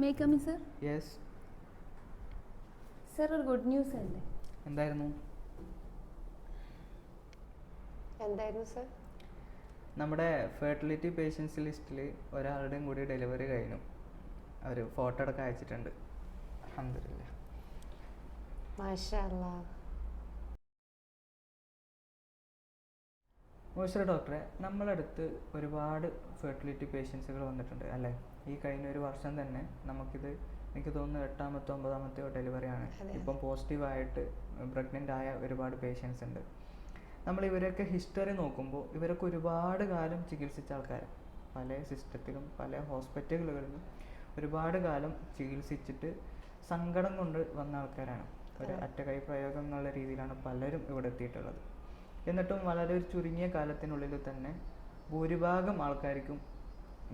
May come in sir? Yes. Sir, ഒരു good news ഉണ്ട്. എന്തായിരുന്നു? എന്തായിരുന്നു സർ? നമ്മുടെ ഫെർട്ടിലിറ്റി പേഷ്യൻസ് ലിസ്റ്റിൽ ഒരാളുടെയും കൂടി ഡെലിവറി കഴിഞ്ഞു. അവർ ഫോട്ടോ അടക്കം അയച്ചിട്ടുണ്ട്. അൽഹംദുലില്ലാ. മാഷാ അല്ലാഹ്. മോശം ഡോക്ടറെ, നമ്മളടുത്ത് ഒരുപാട് ഫെർട്ടിലിറ്റി പേഷ്യൻസുകൾ വന്നിട്ടുണ്ട് അല്ലേ? ഈ കഴിഞ്ഞ ഒരു വർഷം തന്നെ നമുക്കിത് എനിക്ക് തോന്നുന്നു 8-ാമത്തോ 9-ാമത്തെയോ ഡെലിവറിയാണ്. ഇപ്പം പോസിറ്റീവായിട്ട് പ്രഗ്നൻ്റ് ആയ ഒരുപാട് പേഷ്യൻസ് ഉണ്ട്. നമ്മൾ ഇവരൊക്കെ ഹിസ്റ്ററി നോക്കുമ്പോൾ ഇവരൊക്കെ ഒരുപാട് കാലം ചികിത്സിച്ച ആൾക്കാർ, പല സിസ്റ്റത്തിലും പല ഹോസ്പിറ്റലുകളിലും ഒരുപാട് കാലം ചികിത്സിച്ചിട്ട് സങ്കടം കൊണ്ട് വന്ന ആൾക്കാരാണ്. ഒരു അറ്റകൈ പ്രയോഗം എന്നുള്ള രീതിയിലാണ് പലരും ഇവിടെ എത്തിയിട്ടുള്ളത്. എന്നിട്ടും വളരെ ചുരുങ്ങിയ കാലത്തിനുള്ളിൽ തന്നെ ഭൂരിഭാഗം ആൾക്കാർക്കും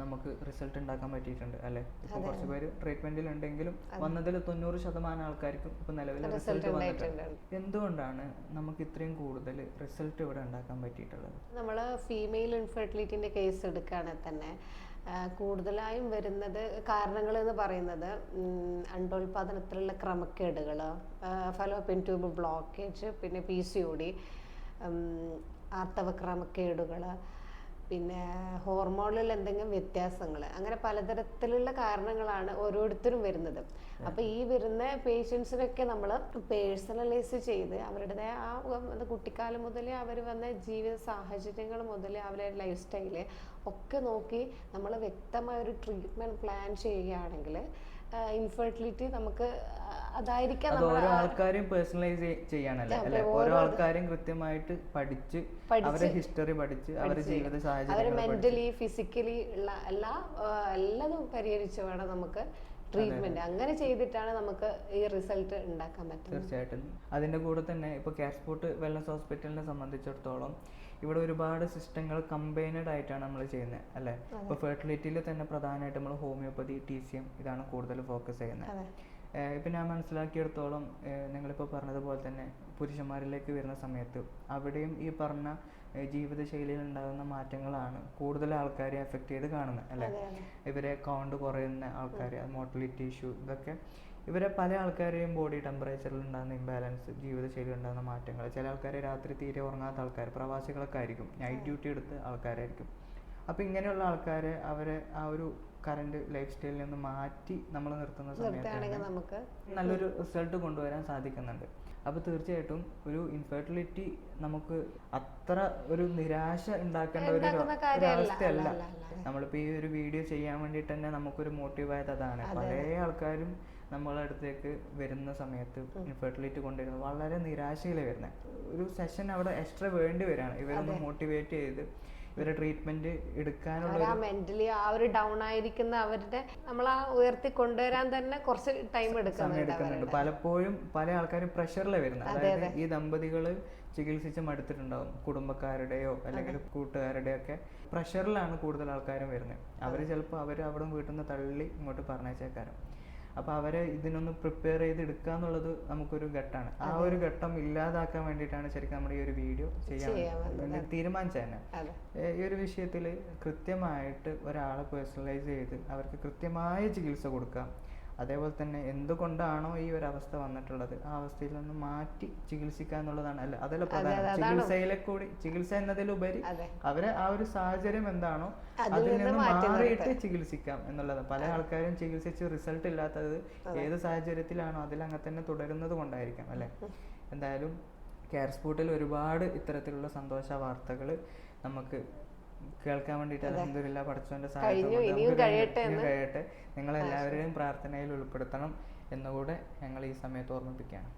നമുക്ക് റിസൾട്ട് ഉണ്ടാക്കാൻ പറ്റിയിട്ടുണ്ട് അല്ലേ? ഇപ്പം കുറച്ച് പേര് ട്രീറ്റ്മെന്റിലുണ്ടെങ്കിലും വന്നതിൽ 90% ആൾക്കാർക്കും ഇപ്പം നിലവിലെ റിസൾട്ട് വന്നിട്ടുണ്ട്. എന്തുകൊണ്ടാണ് നമുക്ക് ഇത്രയും കൂടുതൽ റിസൾട്ട് ഇവിടെ ഉണ്ടാക്കാൻ പറ്റിയിട്ടുള്ളത്? നമ്മൾ ഫീമെയിൽ ഇൻഫെർട്ടിലിറ്റിന്റെ കേസ് എടുക്കുകയാണെങ്കിൽ തന്നെ കൂടുതലായും വരുന്നത് കാരണങ്ങൾ എന്ന് പറയുന്നത് അണ്ടോൽപാദനത്തിലുള്ള ക്രമക്കേടുകൾ, ഫലോപ്പിയൻ ട്യൂബ് ബ്ലോക്കേജ്, പിന്നെ PCOD, ആർത്തവ ക്രമക്കേടുകൾ, പിന്നെ ഹോർമോണിൽ എന്തെങ്കിലും വ്യത്യാസങ്ങൾ, അങ്ങനെ പലതരത്തിലുള്ള കാരണങ്ങളാണ് ഓരോരുത്തരും വരുന്നത്. അപ്പോൾ ഈ വരുന്ന പേഷ്യൻസിനൊക്കെ നമ്മൾ പേഴ്സണലൈസ് ചെയ്ത് അവരുടേതായ ആ കുട്ടിക്കാലം മുതലേ അവർ വന്ന ജീവിത സാഹചര്യങ്ങൾ മുതൽ അവരുടെ ലൈഫ് സ്റ്റൈല് ഒക്കെ നോക്കി നമ്മൾ വ്യക്തമായ ഒരു ട്രീറ്റ്മെൻറ്റ് പ്ലാൻ ചെയ്യുകയാണെങ്കിൽ ഇൻഫെർട്ടിലിറ്റി നമുക്ക് അതായിരിക്കാം. ഓരോ ആൾക്കാരെയും പേഴ്സണലൈസ് ചെയ്യാനല്ലേ അല്ലെ? ഓരോ ആൾക്കാരെയും കൃത്യമായിട്ട് പഠിച്ച് അവരുടെ ഹിസ്റ്ററി പഠിച്ച് അവരുടെ ജീവിത സാഹചര്യം മെന്റലി ഫിസിക്കലി ഉള്ള എല്ലാതും പരിഹരിച്ച് വേണം നമുക്ക് ട്രീറ്റ്മെന്റ്. അങ്ങനെ ചെയ്തിട്ടാണ് നമുക്ക് ഈ റിസൾട്ട് ഉണ്ടാക്കാൻ പറ്റുന്നത്. തീർച്ചയായിട്ടും. അതിന്റെ കൂടെ തന്നെ ഇപ്പോൾ കാസ്പോർട്ട് വെൽനസ് ഹോസ്പിറ്റലിനെ സംബന്ധിച്ചിടത്തോളം ഇവിടെ ഒരുപാട് സിസ്റ്റങ്ങൾ കമ്പൈനഡ് ആയിട്ടാണ് നമ്മൾ ചെയ്യുന്നത് അല്ലേ? ഇപ്പോൾ ഫെർട്ടിലിറ്റിയിൽ തന്നെ പ്രധാനമായിട്ട് നമ്മൾ ഹോമിയോപ്പതി, TCM ഇതാണ് കൂടുതൽ ഫോക്കസ് ചെയ്യുന്നത്. ഇപ്പം ഞാൻ മനസ്സിലാക്കിയിടത്തോളം നിങ്ങളിപ്പോൾ പറഞ്ഞതുപോലെ തന്നെ പുരുഷന്മാരിലേക്ക് വരുന്ന സമയത്ത് അവിടെയും ഈ പറഞ്ഞ ജീവിതശൈലിയിൽ ഉണ്ടാകുന്ന മാറ്റങ്ങളാണ് കൂടുതൽ ആൾക്കാരെ എഫക്റ്റ് ചെയ്ത് കാണുന്നത് അല്ലേ? ഇവരെ കൗണ്ട് കുറയുന്ന ആൾക്കാർ, മോട്ടിലിറ്റി ഇഷ്യൂ, ഇതൊക്കെ ഇവരെ പല ആൾക്കാരെയും ബോഡി ടെമ്പറേച്ചറിൽ ഉണ്ടാകുന്ന ഇംബാലൻസ്, ജീവിതശൈലിയിൽ ഉണ്ടാകുന്ന മാറ്റങ്ങൾ, ചില ആൾക്കാർ രാത്രി തീരെ ഉറങ്ങാത്ത ആൾക്കാർ, പ്രവാസികളൊക്കെ ആയിരിക്കും, നൈറ്റ് ഡ്യൂട്ടി എടുത്ത ആൾക്കാരായിരിക്കും. അപ്പോൾ ഇങ്ങനെയുള്ള ആൾക്കാരെ അവരെ ആ ഒരു കറന്റ് ലൈഫ് സ്റ്റൈലിൽ നിന്ന് മാറ്റി നമ്മൾ നിർത്തുന്ന സമയത്ത് നമുക്ക് നല്ലൊരു റിസൾട്ട് കൊണ്ടുവരാൻ സാധിക്കുന്നുണ്ട്. അപ്പോൾ തീർച്ചയായിട്ടും ഒരു ഇൻഫെർട്ടിലിറ്റി നമുക്ക് അത്ര ഒരു നിരാശ ഉണ്ടാക്കേണ്ട ഒരു അവസ്ഥയല്ല. നമ്മളിപ്പോൾ ഈ ഒരു വീഡിയോ ചെയ്യാൻ വേണ്ടിയിട്ട് തന്നെ നമുക്കൊരു മോട്ടീവായത് അതാണ്. പല ആൾക്കാരും നമ്മളെ അടുത്തേക്ക് വരുന്ന സമയത്ത് ഇൻഫെർട്ടിലിറ്റി കൊണ്ടുവരുന്നത് വളരെ നിരാശയിൽ വരുന്നത്. ഒരു സെഷൻ അവിടെ എക്സ്ട്രാ വേണ്ടി വരികയാണ് ഇവരൊന്ന് മോട്ടിവേറ്റ് ചെയ്ത് ഇവരെ ട്രീറ്റ്മെന്റ് എടുക്കാനുള്ള മെന്റലി ആ ഒരു ഡൗൺ ആയിരിക്കുന്ന അവരുടെ നമ്മൾ ആ ഉയർത്തി കൊണ്ടുവരാൻ തന്നെ കുറച്ച് ടൈം എടുക്കുന്നുണ്ട്. പലപ്പോഴും പല ആൾക്കാരും പ്രഷറിലാണ് വരുന്നത്. അതായത് ഈ ദമ്പതികള് ചികിത്സിച്ച് മടുത്തിട്ടുണ്ടാവും, കുടുംബക്കാരുടെയോ അല്ലെങ്കിൽ കൂട്ടുകാരുടെയോ ഒക്കെ പ്രഷറിലാണ് കൂടുതൽ ആൾക്കാരും വരുന്നത്. അവർ ചിലപ്പോൾ അവർ അവിടെ വീട്ടിൽ നിന്ന് തള്ളി ഇങ്ങോട്ട് പറഞ്ഞേച്ചേക്കാരും. അപ്പോൾ അവരെ ഇതിനൊന്ന് പ്രിപ്പയർ ചെയ്ത് എടുക്കുക എന്നുള്ളത് നമുക്കൊരു ഘട്ടമാണ്. ആ ഒരു ഘട്ടം ഇല്ലാതാക്കാൻ വേണ്ടിയിട്ടാണ് ശരിക്കും നമ്മുടെ ഈ ഒരു വീഡിയോ ചെയ്യാൻ തീരുമാനിച്ചത് തന്നെ. ഈ ഒരു വിഷയത്തിൽ കൃത്യമായിട്ട് ഒരാളെ പേഴ്സണലൈസ് ചെയ്ത് അവർക്ക് കൃത്യമായ ചികിത്സ കൊടുക്കാം. അതേപോലെ തന്നെ എന്തുകൊണ്ടാണോ ഈ ഒരു അവസ്ഥ വന്നിട്ടുള്ളത് ആ അവസ്ഥയിൽ നിന്ന് മാറ്റി ചികിത്സിക്കുക എന്നുള്ളതാണ്. അല്ല അതല്ല പ്രധാനം. ചികിത്സയിലെ കൂടി ചികിത്സ എന്നതിലുപരി അവരെ ആ ഒരു സാഹചര്യം എന്താണോ അതിൽ നിന്ന് മാറിയിട്ട് ചികിത്സിക്കാം എന്നുള്ളത്. പല ആൾക്കാരും ചികിത്സിച്ച് റിസൾട്ട് ഇല്ലാത്തത് ഏത് സാഹചര്യത്തിലാണോ അതിൽ അങ്ങനെ തന്നെ തുടരുന്നത് കൊണ്ടായിരിക്കാം അല്ലെ? എന്തായാലും കാസ്പോർട്ടിൽ ഒരുപാട് ഇത്തരത്തിലുള്ള സന്തോഷ വാർത്തകൾ നമുക്ക് കേൾക്കാൻ വേണ്ടിയിട്ട് അൽഹംദുലില്ലാ പടച്ചോന്റെ സഹായത്തോടെ കഴിയട്ടെ. നിങ്ങളെല്ലാവരെയും പ്രാർത്ഥനയിൽ ഉൾപ്പെടുത്തണം എന്നുകൂടെ ഞങ്ങൾ ഈ സമയത്ത് ഓർമ്മിപ്പിക്കുകയാണ്.